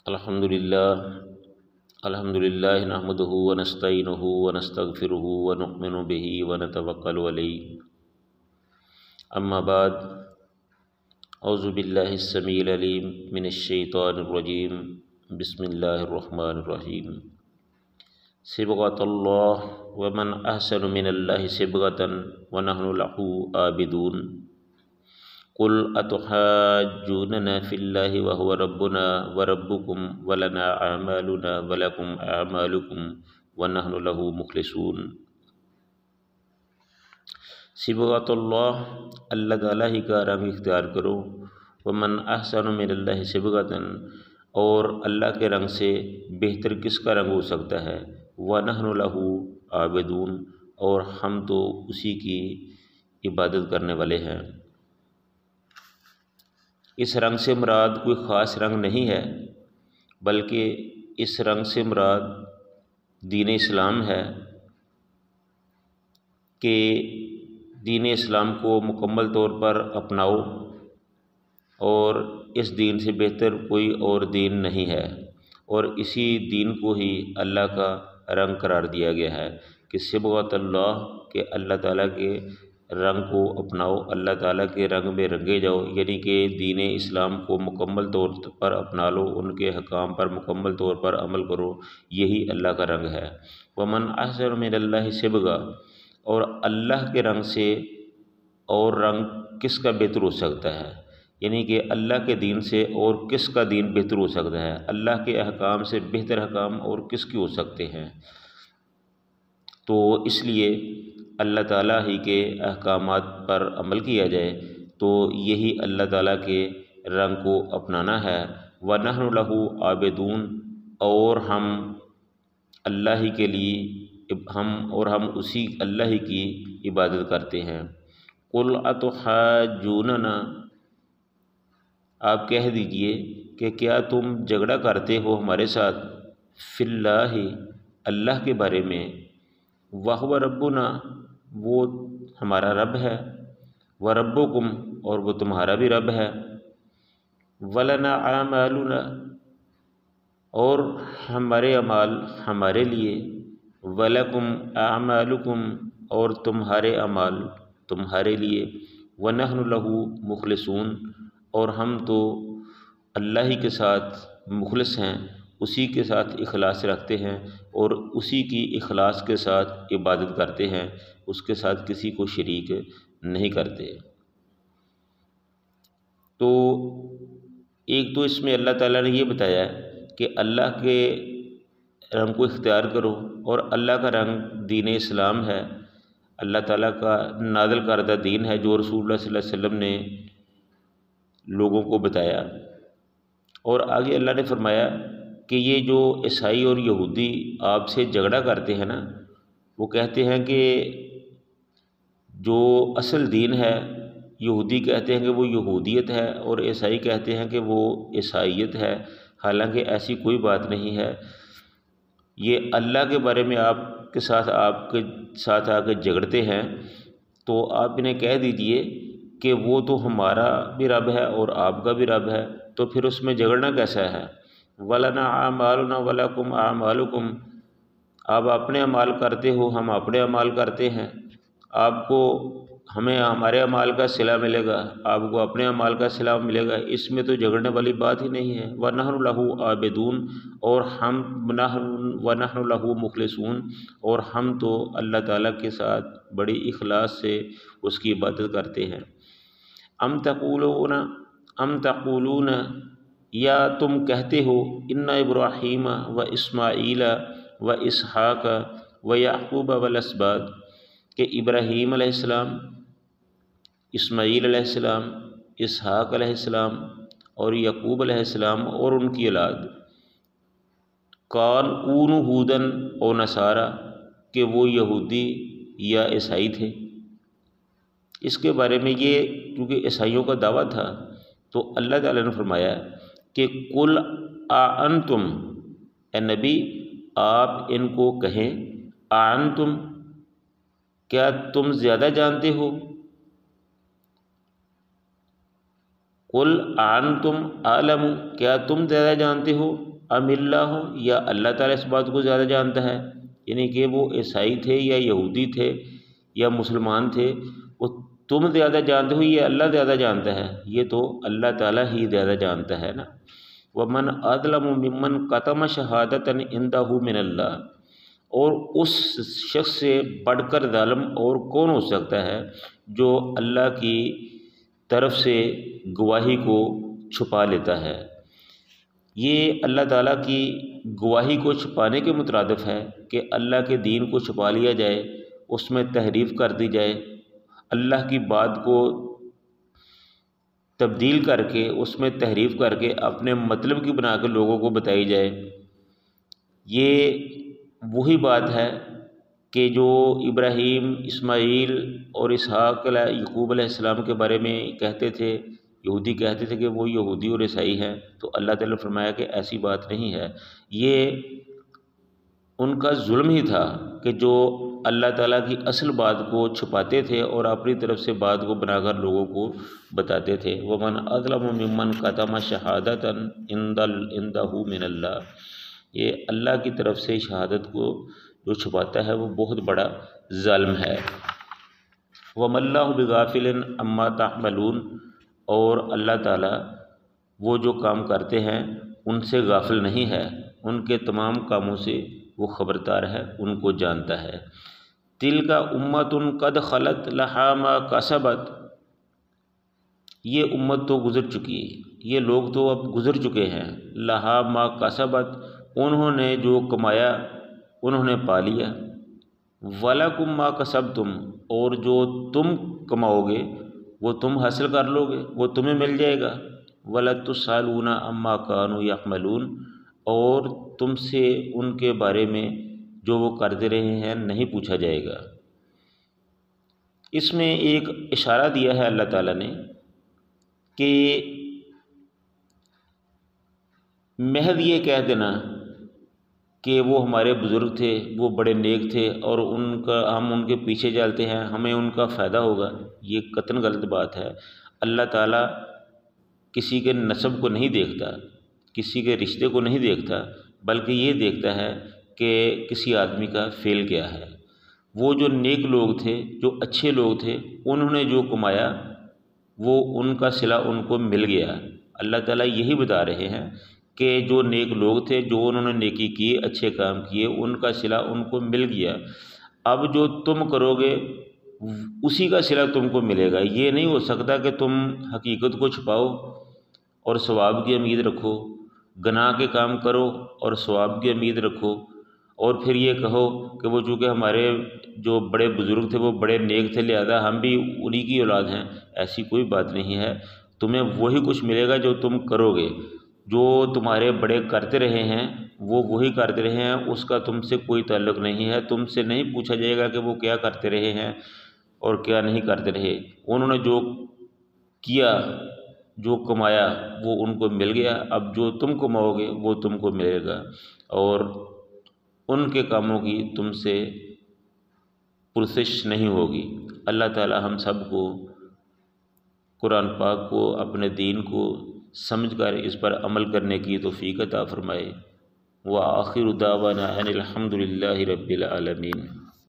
الحمد للہ نحمده ونستعینه ونستغفره ونؤمن به ونتوکل علیہ اما بعد اعوذ باللہ السمیع العلیم من الشیطان الرجیم بسم اللہ الرحمن الرحیم صبغۃ اللہ ومن احسن من اللہ صبغۃ ونحن له عابدون قل اتحاجوننا فی اللہ وهو ربنا وربکم ولنا اعمالنا ولکم اعمالکم ونحن له مخلصون۔ صبغۃ اللہ، اللہ تعالیٰ ہی کا رنگ اختیار کرو، ومن احسن من اللہ صبغۃ، اور اللہ کے رنگ سے بہتر کس کا رنگ ہو سکتا ہے، ونحن له عابدون، اور ہم تو اسی کی عبادت کرنے والے ہیں۔ اس رنگ سے مراد کوئی خاص رنگ نہیں ہے، بلکہ اس رنگ سے مراد دین اسلام ہے کہ دین اسلام کو مکمل طور پر اپناؤ، اور اس دین سے بہتر کوئی اور دین نہیں ہے، اور اسی دین کو ہی اللہ کا رنگ قرار دیا گیا ہے کہ صبغۃ اللہ، کہ اللہ تعالیٰ کے رنگ کو اپناؤ، اللہ تعالیٰ کے رنگ میں رنگے جاؤ، یعنی کہ دین اسلام کو مکمل طور پر اپنا لو، ان کے حکام پر مکمل طور پر عمل کرو، یہی اللہ کا رنگ ہے۔ ومن احسن من اللہ صبغہ، اور اللہ کے رنگ سے اور رنگ کس کا بہتر ہو سکتا ہے، یعنی کہ اللہ کے دین سے اور کس کا دین بہتر ہو سکتا ہے، اللہ کے احکام سے بہتر احکام اور کس کے ہو سکتے ہیں۔ تو اس لیے اللہ تعالیٰ ہی کے احکامات پر عمل کیا جائے، تو یہی اللہ تعالیٰ کے رنگ کو اپنانا ہے۔ وَنَحْنُ لَهُ عَابِدُونَ، اور ہم اللہ ہی کے لیے ہم اسی اللہ ہی کی عبادت کرتے ہیں۔ قُلْ أَتُحَاجُّونَنَا، آپ کہہ دیجئے کہ کیا تم جھگڑا کرتے ہو ہمارے ساتھ، فی اللہ، اللہ کے بارے میں، وَهُوَ رَبُّنَا، وہ ہمارا رب ہے، وَرَبُّكُمْ، اور وہ تمہارا بھی رب ہے، وَلَنَا أَعْمَالُنَا، اور ہمارے اعمال ہمارے لیے، وَلَكُمْ أَعْمَالُكُمْ، اور تمہارے اعمال تمہارے لیے، وَنَحْنُ لَهُ مُخْلِصُونَ، اور ہم تو اللہ ہی کے ساتھ مخلص ہیں، اسی کے ساتھ اخلاص رکھتے ہیں، اور اسی کی اخلاص کے ساتھ عبادت کرتے ہیں، اس کے ساتھ کسی کو شریک نہیں کرتے۔ تو ایک تو اس میں اللہ تعالیٰ نے یہ بتایا ہے کہ اللہ کے رنگ کو اختیار کرو، اور اللہ کا رنگ دین اسلام ہے، اللہ تعالیٰ کا نازل کردہ دین ہے، جو رسول اللہ صلی اللہ علیہ وسلم نے لوگوں کو بتایا۔ اور آگے اللہ نے فرمایا کہ یہ جو عیسائی اور یہودی آپ سے جھگڑا کرتے ہیں نا، وہ کہتے ہیں کہ جو اصل دین ہے، یہودی کہتے ہیں کہ وہ یہودیت ہے، اور عیسائی کہتے ہیں کہ وہ عیسائیت ہے، حالانکہ ایسی کوئی بات نہیں ہے۔ یہ اللہ کے بارے میں آپ کے ساتھ آ کے جھگڑتے ہیں، تو آپ انہیں کہہ دیجئے کہ وہ تو ہمارا بھی رب ہے اور آپ کا بھی رب ہے، تو پھر اس میں جھگڑنا کیسا ہے؟ وَلَنَا أَعْمَالُنَا وَلَكُمْ أَعْمَالُكُمْ، آپ اپنے اعمال کرتے ہو، ہم اپنے اعمال کرتے ہیں، آپ کو ہمیں ہمارے اعمال کا صلہ ملے گا، آپ کو اپنے اعمال کا صلہ ملے گا، اس میں تو جھگڑنے والی بات ہی نہیں ہے۔ وَنَحْنُ لَهُ عَابِدُونَ، اور وَنَحْنُ لَهُ مُخْلِصُونَ، اور ہم تو اللہ تعالیٰ کے ساتھ بڑی اخلاص سے اس کی عبادت کرتے ہیں۔ ام تقولون، یا تم کہتے ہو، ان ابراہیم و اسماعیل و اسحاق و یعقوب والاسباط، کہ ابراہیم علیہ السلام، اسماعیل علیہ السلام، اسحاق علیہ السلام اور یعقوب علیہ السلام اور ان کی اولاد، کونوا ھوداً و نصارا، کہ وہ یہودی یا عیسائی تھے۔ اس کے بارے میں یہ کیونکہ عیسائیوں کا دعویٰ تھا، تو اللہ تعالیٰ نے فرمایا کہ قل اانتم، اے نبی آپ ان کو کہیں، اانتم، کیا تم زیادہ جانتے ہو، قل انتم اعلم، کیا تم زیادہ جانتے ہو، ام اللہ، یا اللہ تعالیٰ اس بات کو زیادہ جانتا ہے، یعنی کہ وہ عیسائی تھے یا یہودی تھے یا مسلمان تھے، وہ تم زیادہ جانتے ہو یا اللہ زیادہ جانتا ہے؟ یہ تو اللہ تعالیٰ ہی زیادہ جانتا ہے نا۔ وَمَنْ أَظْلَمُ مِمَّنْ كَتَمَ شَهَادَةً عِنْدَهُ مِنَ اللَّهِ، اور اس شخص سے بڑھ کر ظالم اور کون ہو سکتا ہے جو اللہ کی طرف سے گواہی کو چھپا لیتا ہے۔ یہ اللہ تعالیٰ کی گواہی کو چھپانے کے مترادف ہے کہ اللہ کے دین کو چھپا لیا جائے، اس میں تحریف کر دی جائے، اللہ کی بات کو تبدیل کر کے اس میں تحریف کر کے اپنے مطلب کی بنا کے لوگوں کو بتائی جائے۔ یہ وہی بات ہے کہ جو ابراہیم، اسماعیل اور اسحاق یعقوب علیہ السلام کے بارے میں کہتے تھے، یہودی کہتے تھے کہ وہ یہودی اور عیسائی ہیں، تو اللہ تعالیٰ نے فرمایا کہ ایسی بات نہیں ہے۔ یہ ان کا ظلم ہی تھا کہ جو اللہ تعالیٰ کی اصل بات کو چھپاتے تھے اور اپنی طرف سے بات کو بنا کر لوگوں کو بتاتے تھے۔ وَمَنْ أَظْلَمُ مِمَّنْ كَتَمَ شَهَادَةً عِنْدَهُ مِنَ اللَّهِ، یہ اللہ کی طرف سے شہادت کو جو چھپاتا ہے وہ بہت بڑا ظالم ہے۔ وَمَا اللَّهُ بِغَافِلٍ عَمَّا تَعْمَلُونَ، اور اللہ تعالیٰ وہ جو کام کرتے ہیں ان سے غافل نہیں ہے، ان کے تمام کاموں سے وہ خبردار ہے، ان کو جانتا ہے۔ تِلْکَ أُمَّةٌ قَدْ خَلَتْ لَهَا مَا كَسَبَتْ، یہ امت تو گزر چکی، یہ لوگ تو اب گزر چکے ہیں۔ لَهَا مَا كَسَبَتْ، انہوں نے جو کمایا انہوں نے پا لیا۔ وَلَكُمْ مَا كَسَبْتُمْ، اور جو تم کماؤ گے وہ تم حاصل کر لو گے، وہ تمہیں مل جائے گا۔ وَلَتُسْأَلُونَ عَمَّا كَانُوا يَعْمَلُونَ، اور تم سے ان کے بارے میں جو وہ کرتے رہے ہیں نہیں پوچھا جائے گا۔ اس میں ایک اشارہ دیا ہے اللہ تعالیٰ نے کہ محض یہ کہہ دینا کہ وہ ہمارے بزرگ تھے، وہ بڑے نیک تھے اور ہم ان کے پیچھے چلتے ہیں، ہمیں ان کا فائدہ ہوگا، یہ قطعاً غلط بات ہے۔ اللہ تعالیٰ کسی کے نسب کو نہیں دیکھتا، کسی کے رشتے کو نہیں دیکھتا، بلکہ یہ دیکھتا ہے کہ کسی آدمی کا فعل کیا ہے۔ وہ جو نیک لوگ تھے، جو اچھے لوگ تھے، انہوں نے جو کمایا وہ ان کا صلہ ان کو مل گیا۔ اللہ تعالیٰ یہی بتا رہے ہیں کہ جو نیک لوگ تھے، جو انہوں نے نیکی کی، اچھے کام کیے، ان کا صلہ ان کو مل گیا۔ اب جو تم کرو گے اسی کا صلہ تم کو ملے گا۔ یہ نہیں ہو سکتا کہ تم حقیقت کو چھپاؤ اور ثواب کی امید رکھو، گناہ کے کام کرو اور ثواب کی امید رکھو، اور پھر یہ کہو کہ وہ چونکہ ہمارے جو بڑے بزرگ تھے وہ بڑے نیک تھے لہذا ہم بھی انہی کی اولاد ہیں۔ ایسی کوئی بات نہیں ہے، تمہیں وہی کچھ ملے گا جو تم کرو گے۔ جو تمہارے بڑے کرتے رہے ہیں وہ وہی کرتے رہے ہیں، اس کا تم سے کوئی تعلق نہیں ہے۔ تم سے نہیں پوچھا جائے گا کہ وہ کیا کرتے رہے ہیں اور کیا نہیں کرتے رہے۔ انہوں نے جو کیا، جو کمایا وہ ان کو مل گیا۔ اب جو تم کماؤ گے وہ تم کو ملے گا، اور ان کے کاموں کی تم سے پرسش نہیں ہوگی۔ اللہ تعالی ہم سب کو قرآن پاک کو، اپنے دین کو سمجھ کر اس پر عمل کرنے کی توفیق عطا فرمائے۔ وآخر دعوانا ان الحمد للہ رب العالمین۔